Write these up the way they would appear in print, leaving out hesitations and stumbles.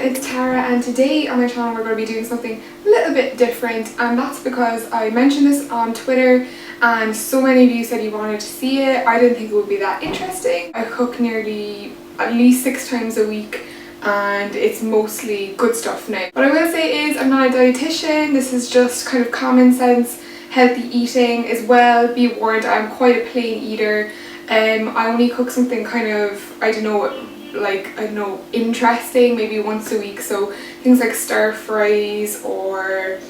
it's Tara, and today on my channel we're going to be doing something a little bit different, and that's because I mentioned this on Twitter and so many of you said you wanted to see it. I didn't think it would be that interesting. I cook nearly at least 6 times a week and it's mostly good stuff now. What I will say is I'm not a dietitian, this is just kind of common sense healthy eating as well. Be warned, I'm quite a plain eater. I only cook something kind of, I don't know, interesting maybe once a week, so things like stir fries or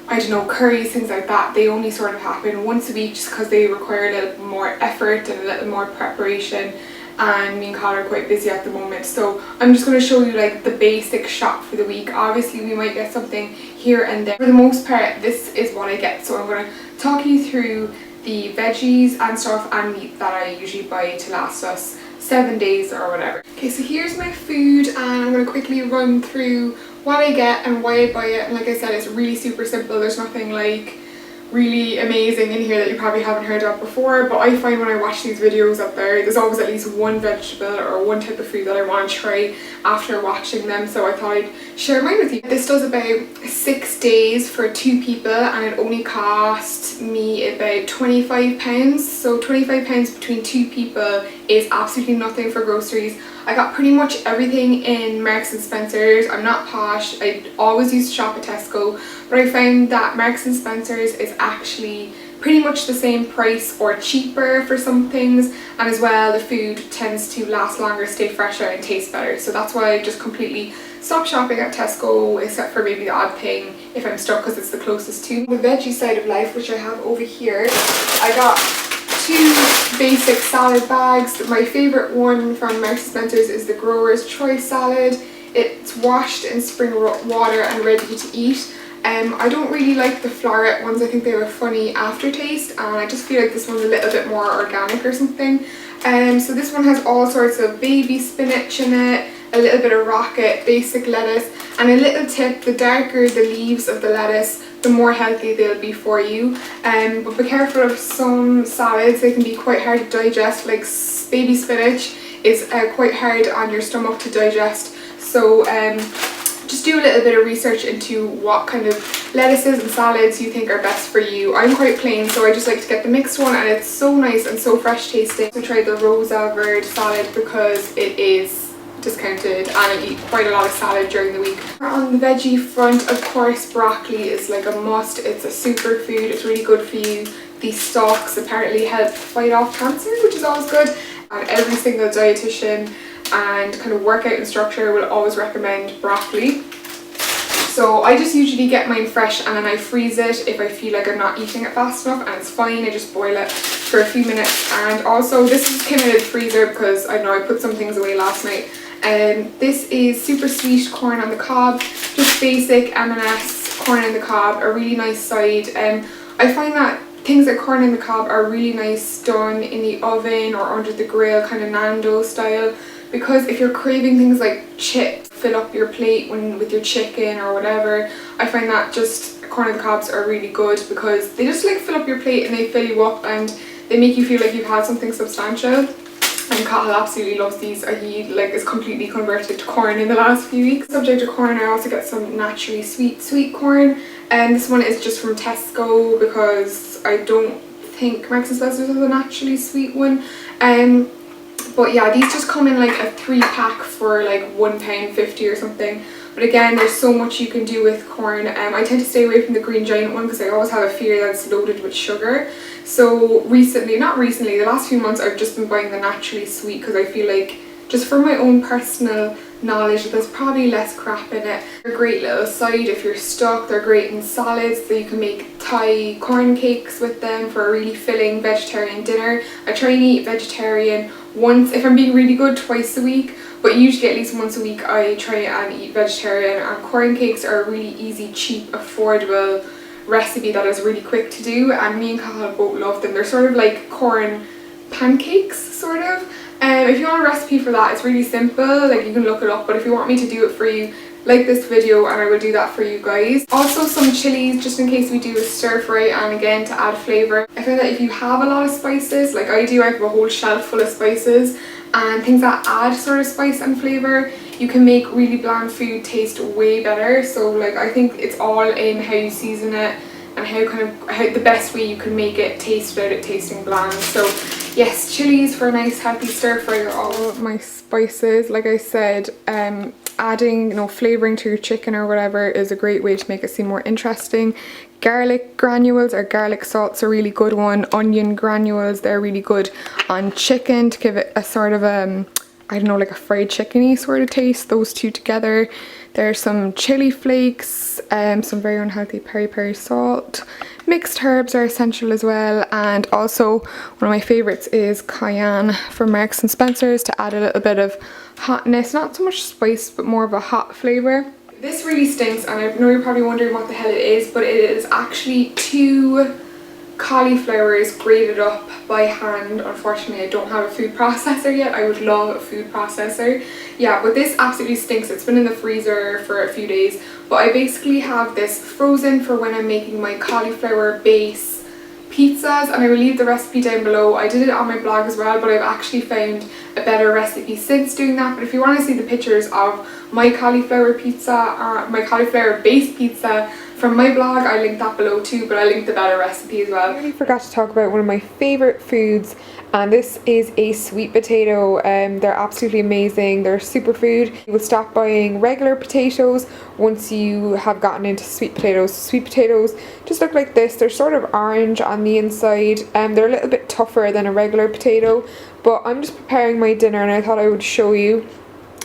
I don't know, curries, things like that, they only sort of happen once a week just because they require a little more effort and a little more preparation, and me and Carl are quite busy at the moment, so I'm just going to show you like the basic shop for the week. Obviously we might get something here and there. For the most part this is what I get, so I'm going to talk you through the veggies and stuff and meat that I usually buy to last us 7 days or whatever. Okay, so here's my food and I'm going to quickly run through what I get and why I buy it. And like I said, it's really super simple. There's nothing like really amazing in here that you probably haven't heard of before, but I find when I watch these videos up there's always at least one vegetable or one type of food that I want to try after watching them, so I thought I'd share mine with you. This does about 6 days for 2 people and it only cost me about £25, so £25 between 2 people is absolutely nothing for groceries. I got pretty much everything in Marks and Spencer's. I'm not posh, I always used to shop at Tesco, but I found that Marks and Spencer's is actually pretty much the same price or cheaper for some things, and as well the food tends to last longer, stay fresher and taste better, so that's why I just completely stopped shopping at Tesco, except for maybe the odd thing if I'm stuck because it's the closest to the veggie side of life, which I have over here. I got 2 basic salad bags. My favourite one from Marks & Spencer's is the Grower's Choice salad. It's washed in spring water and ready to eat. I don't really like the floret ones, I think they have a funny aftertaste, and I just feel like this one's a little bit more organic or something. So this one has all sorts of baby spinach in it, a little bit of rocket, basic lettuce, and a little tip: the darker the leaves of the lettuce, the more healthy they'll be for you. But be careful of some salads, they can be quite hard to digest, like baby spinach is quite hard on your stomach to digest, so just do a little bit of research into what kind of lettuces and salads you think are best for you. I'm quite plain, so I just like to get the mixed one and it's so nice and so fresh tasting. I tried the Rosa Verde salad because it is discounted and I eat quite a lot of salad during the week. On the veggie front, of course, broccoli is like a must. It's a superfood, it's really good for you. These stalks apparently help fight off cancer, which is always good. And every single dietitian and kind of workout instructor will always recommend broccoli. So I just usually get mine fresh and then I freeze it if I feel like I'm not eating it fast enough, and it's fine, I just boil it for a few minutes. And also this came out of the freezer because I don't know, I put some things away last night. This is super sweet corn on the cob, just basic M&S corn on the cob, a really nice side. I find that things like corn on the cob are really nice done in the oven or under the grill, kind of Nando style, because if you're craving things like chips, fill up your plate with your chicken or whatever, I find that just corn on the cobs are really good because they just like fill up your plate and they fill you up and they make you feel like you've had something substantial. And Cathal absolutely loves these. He like is completely converted to corn in the last few weeks. Subject to corn, I also get some naturally sweet corn, and this one is just from Tesco because I don't think Marks and Spencer's has a naturally sweet one. But yeah, these just come in like a 3-pack for like £1.50 or something. But again, there's so much you can do with corn. I tend to stay away from the Green Giant one because I always have a fear that it's loaded with sugar. So the last few months I've just been buying the naturally sweet because I feel like, just for my own personal knowledge, there's probably less crap in it. They're a great little side if you're stuck. They're great in salads, so you can make Thai corn cakes with them for a really filling vegetarian dinner. I try and eat vegetarian once, if I'm being really good, twice a week, but usually at least once a week I try and eat vegetarian. And corn cakes are a really easy, cheap, affordable recipe that is really quick to do, and me and Cathal both love them. They're sort of like corn pancakes, sort of. If you want a recipe for that, it's really simple, like you can look it up, but if you want me to do it for you, like this video and I will do that for you guys. Also some chilies, just in case we do a stir fry and again to add flavour. I find that if you have a lot of spices, like I do, I have a whole shelf full of spices, and things that add sort of spice and flavour, you can make really bland food taste way better. So like I think it's all in how you season it and how the best way you can make it taste without it tasting bland. So yes, chilies for a nice healthy stir fry are all my spices. Like I said, adding, you know, flavouring to your chicken or whatever is a great way to make it seem more interesting. Garlic granules or garlic salt's a really good one. Onion granules, they're really good on chicken to give it a sort of I don't know, like a fried chicken-y sort of taste, those two together. There's some chili flakes, some very unhealthy peri-peri salt. Mixed herbs are essential as well, and also one of my favourites is cayenne from Marks and Spencer's to add a little bit of hotness, not so much spice but more of a hot flavour. This really stinks, and I know you're probably wondering what the hell it is, but it is actually 2 cauliflowers grated up by hand. Unfortunately, I don't have a food processor yet. I would love a food processor. Yeah, but this absolutely stinks. It's been in the freezer for a few days, but I basically have this frozen for when I'm making my cauliflower base pizzas, and I will leave the recipe down below. I did it on my blog as well, but I've actually found a better recipe since doing that. But if you want to see the pictures of my cauliflower pizza or my cauliflower base pizza from my blog, I linked that below too, but I linked the better recipe as well. I really forgot to talk about one of my favourite foods, and this is a sweet potato. They're absolutely amazing. They're a superfood. You will stop buying regular potatoes once you have gotten into sweet potatoes. Sweet potatoes just look like this. They're sort of orange on the inside, and they're a little bit tougher than a regular potato, but I'm just preparing my dinner and I thought I would show you.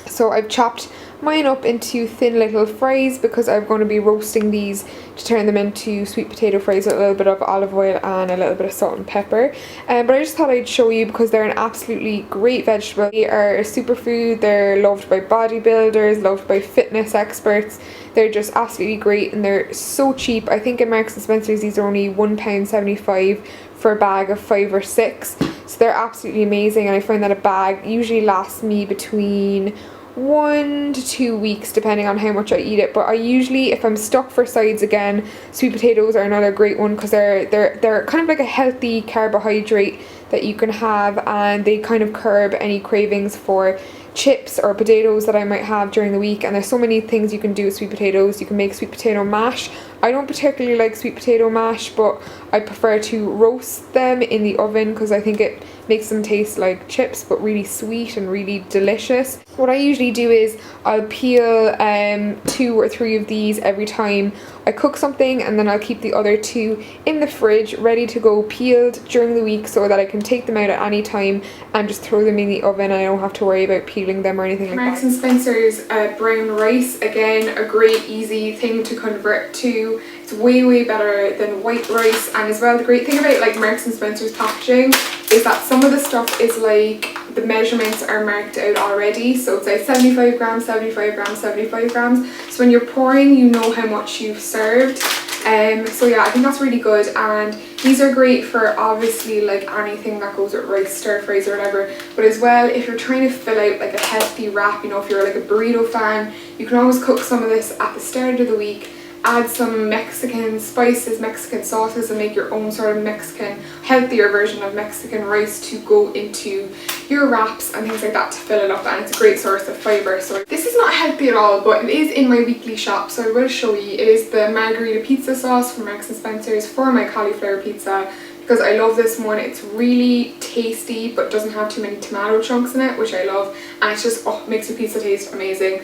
So I've chopped mine up into thin little fries because I'm going to be roasting these to turn them into sweet potato fries with a little bit of olive oil and a little bit of salt and pepper. But I just thought I'd show you because they're an absolutely great vegetable. They are a superfood. They're loved by bodybuilders, loved by fitness experts. They're just absolutely great, and they're so cheap. I think in Marks and Spencer's these are only £1.75 for a bag of 5 or 6. So they're absolutely amazing, and I find that a bag usually lasts me between 1 to 2 weeks depending on how much I eat it. But I usually, if I'm stuck for sides again, sweet potatoes are another great one because they're kind of like a healthy carbohydrate that you can have, and they kind of curb any cravings for chips or potatoes that I might have during the week. And there's so many things you can do with sweet potatoes. You can make sweet potato mash. I don't particularly like sweet potato mash, but I prefer to roast them in the oven because I think it makes them taste like chips but really sweet and really delicious. What I usually do is I'll peel 2 or 3 of these every time I cook something, and then I'll keep the other 2 in the fridge ready to go peeled during the week so that I can take them out at any time and just throw them in the oven. I don't have to worry about peeling them or anything like that. Marks and Spencer's brown rice, again a great easy thing to convert to. It's way better than white rice. And as well, the great thing about like Marks and Spencer's packaging is that some of the stuff is like the measurements are marked out already, so it's like 75 grams, 75 grams, 75 grams, so when you're pouring you know how much you've served. So yeah, I think that's really good, and these are great for obviously like anything that goes with rice, stir fries or whatever, but as well if you're trying to fill out like a healthy wrap, you know, if you're like a burrito fan, you can always cook some of this at the start of the week, add some Mexican spices, Mexican sauces, and make your own sort of Mexican, healthier version of Mexican rice to go into your wraps and things like that to fill it up, and it's a great source of fibre. So this is not healthy at all, but it is in my weekly shop, so I will show you. It is the margarita pizza sauce from Marks and Spencer's for my cauliflower pizza because I love this one. It's really tasty but doesn't have too many tomato chunks in it, which I love, and it's just, oh, makes your pizza taste amazing.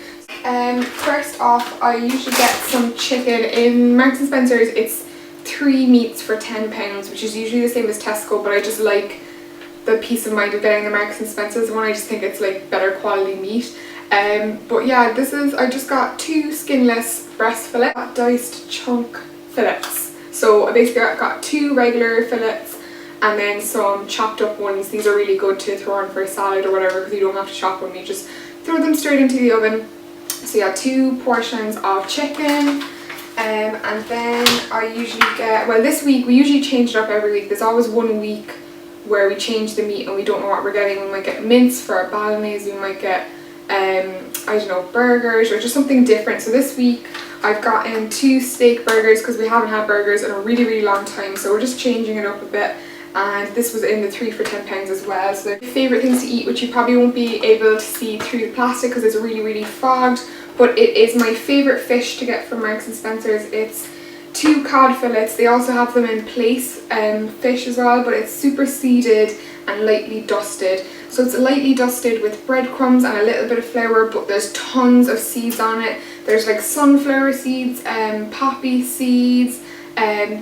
First off, I usually get some chicken. In Marks and Spencer's it's 3 meats for £10, which is usually the same as Tesco, but I just like the peace of mind of getting the Marks and Spencer's one. I just think it's like better quality meat. But yeah, I just got 2 skinless breast fillets, diced chunk fillets. So I basically got 2 regular fillets and then some chopped up ones. These are really good to throw on for a salad or whatever because you don't have to chop them, you just throw them straight into the oven. So yeah, 2 portions of chicken, and then I usually get, well this week, we usually change it up every week. There's always 1 week where we change the meat and we don't know what we're getting. We might get mince for our bolognese, we might get, I don't know, burgers or just something different. So this week I've gotten 2 steak burgers because we haven't had burgers in a really long time, so we're just changing it up a bit. and this was in the 3 for £10 as well. So they're favourite things to eat, which you probably won't be able to see through the plastic because it's really fogged, but it is my favourite fish to get from Marks and Spencer's. It's 2 cod fillets. They also have them in place fish as well, but it's super seeded and lightly dusted. So it's lightly dusted with breadcrumbs and a little bit of flour, but there's tons of seeds on it. There's like sunflower seeds, poppy seeds,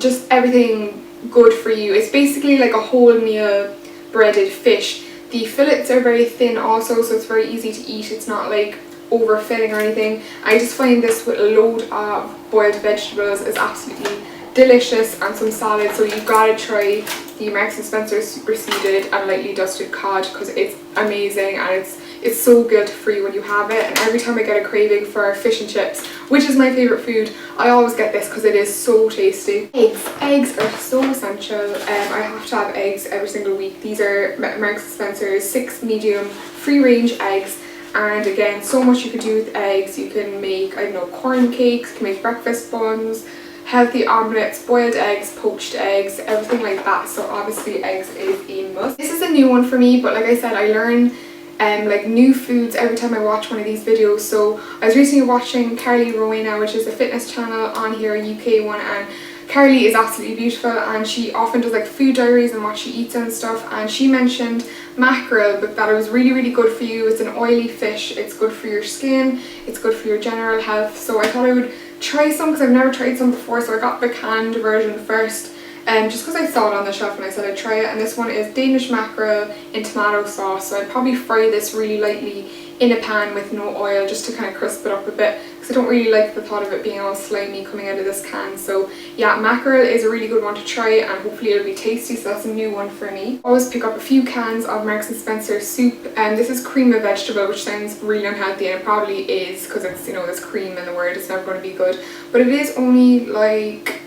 just everything good for you. It's basically like a wholemeal breaded fish. The fillets are very thin also, so it's very easy to eat. It's not like overfilling or anything. I just find this with a load of boiled vegetables is absolutely delicious, and some salad. So you've got to try the Marks and Spencer super seeded and lightly dusted cod because it's amazing, and it's so good for you when you have it. And every time I get a craving for fish and chips, which is my favourite food, I always get this because it is so tasty. Eggs are so essential. I have to have eggs every single week. These are Marks and Spencer's 6 medium free range eggs. And again, so much you can do with eggs. You can make, I don't know, corn cakes, you can make breakfast buns, healthy omelettes, boiled eggs, poached eggs, everything like that. So obviously eggs is a must. This is a new one for me, but like I said, I learn like new foods every time I watch one of these videos. So I was recently watching Carly Rowena, which is a fitness channel on here, a UK one, and Carly is absolutely beautiful, and she often does like food diaries and what she eats and stuff, and she mentioned mackerel, but that it was really good for you. It's an oily fish, it's good for your skin, it's good for your general health. So I thought I would try some because I've never tried some before, so I got the canned version first, just because I saw it on the shelf and I said I'd try it. And this one is Danish mackerel in tomato sauce, so I'd probably fry this really lightly in a pan with no oil just to kind of crisp it up a bit, because I don't really like the thought of it being all slimy coming out of this can. So yeah, mackerel is a really good one to try, and hopefully it'll be tasty. So that's a new one for me. Always pick up a few cans of Marks and Spencer soup, and this is cream of vegetable, which sounds really unhealthy, and it probably is because it's, you know, there's cream in the word. It's never going to be good, but it is only like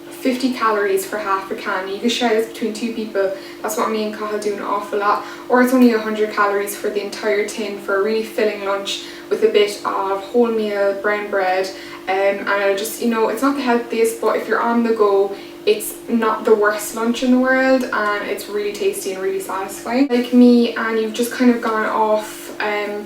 50 calories for half a can. You can share this between 2 people. That's what me and Cathal do an awful lot. Or it's only 100 calories for the entire tin for a really filling lunch with a bit of wholemeal brown bread. And it'll just, you know, it's not the healthiest, but if you're on the go, it's not the worst lunch in the world, and it's really tasty and really satisfying. Like me, and you've just kind of gone off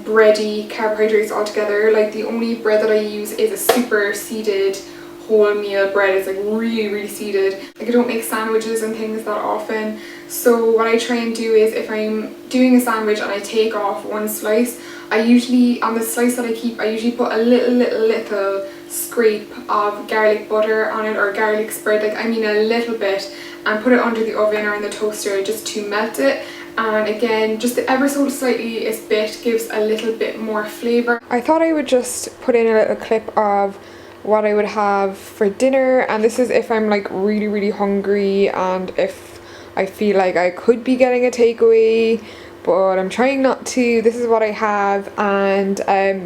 bready carbohydrates altogether, like the only bread that I use is a super seeded wholemeal bread. It's like really seeded. Like I don't make sandwiches and things that often, so what I try and do is if I'm doing a sandwich and I take off one slice, I usually, on the slice that I keep, I usually put a little scrape of garlic butter on it, or garlic spread, like I mean a little bit, and put it under the oven or in the toaster just to melt it. And again, just ever so slightly a bit gives a little bit more flavour. I thought I would just put in a little clip of what I would have for dinner, and this is if I'm like really hungry and if I feel like I could be getting a takeaway, but I'm trying not to. This is what I have, and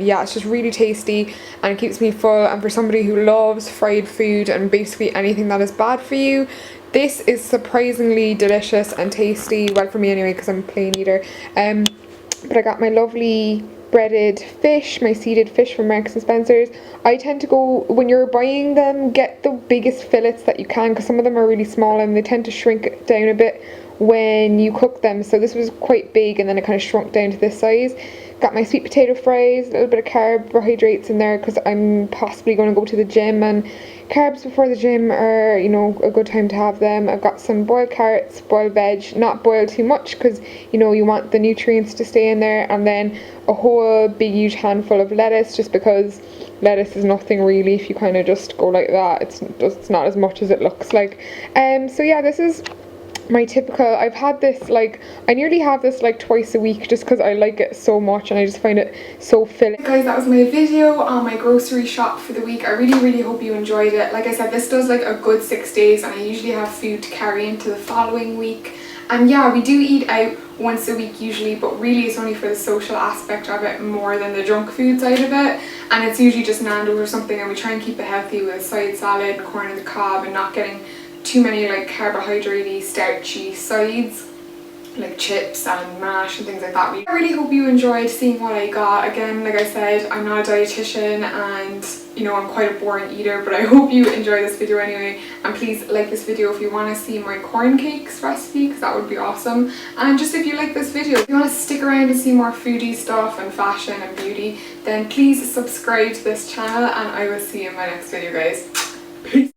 yeah, it's just really tasty and it keeps me full. And for somebody who loves fried food and basically anything that is bad for you, this is surprisingly delicious and tasty. Well, for me anyway, because I'm a plain eater. But I got my lovely breaded fish, my seeded fish from Marks and Spencer's. I tend to go, when you're buying them, get the biggest fillets that you can, because some of them are really small and they tend to shrink down a bit when you cook them. So this was quite big and then it kind of shrunk down to this size. Got my sweet potato fries, a little bit of carbohydrates in there because I'm possibly going to go to the gym, and carbs before the gym are, you know, a good time to have them. I've got some boiled carrots, boiled veg, not boiled too much because, you know, you want the nutrients to stay in there, and then a whole big huge handful of lettuce, just because lettuce is nothing really if you kind of just go like that. It's not as much as it looks like. So yeah, this is my typical. I've had this, like, I nearly have this like twice a week just because I like it so much and I just find it so filling. Guys, that was my video on my grocery shop for the week. I really hope you enjoyed it. Like I said, this does like a good 6 days, and I usually have food to carry into the following week. And yeah, we do eat out once a week usually, but really it's only for the social aspect of it more than the junk food side of it. And it's usually just Nando's or something, and we try and keep it healthy with side salad, corn on the cob, and not getting too many like carbohydrate-y, starchy sides. like chips and mash and things like that. I really hope you enjoyed seeing what I got. Again, like I said, I'm not a dietitian and you know, I'm quite a boring eater, but I hope you enjoy this video anyway, and please like this video if you want to see my corn cakes recipe, because that would be awesome. And just if you like this video, if you want to stick around and see more foodie stuff and fashion and beauty, then please subscribe to this channel, and I will see you in my next video, guys. Peace.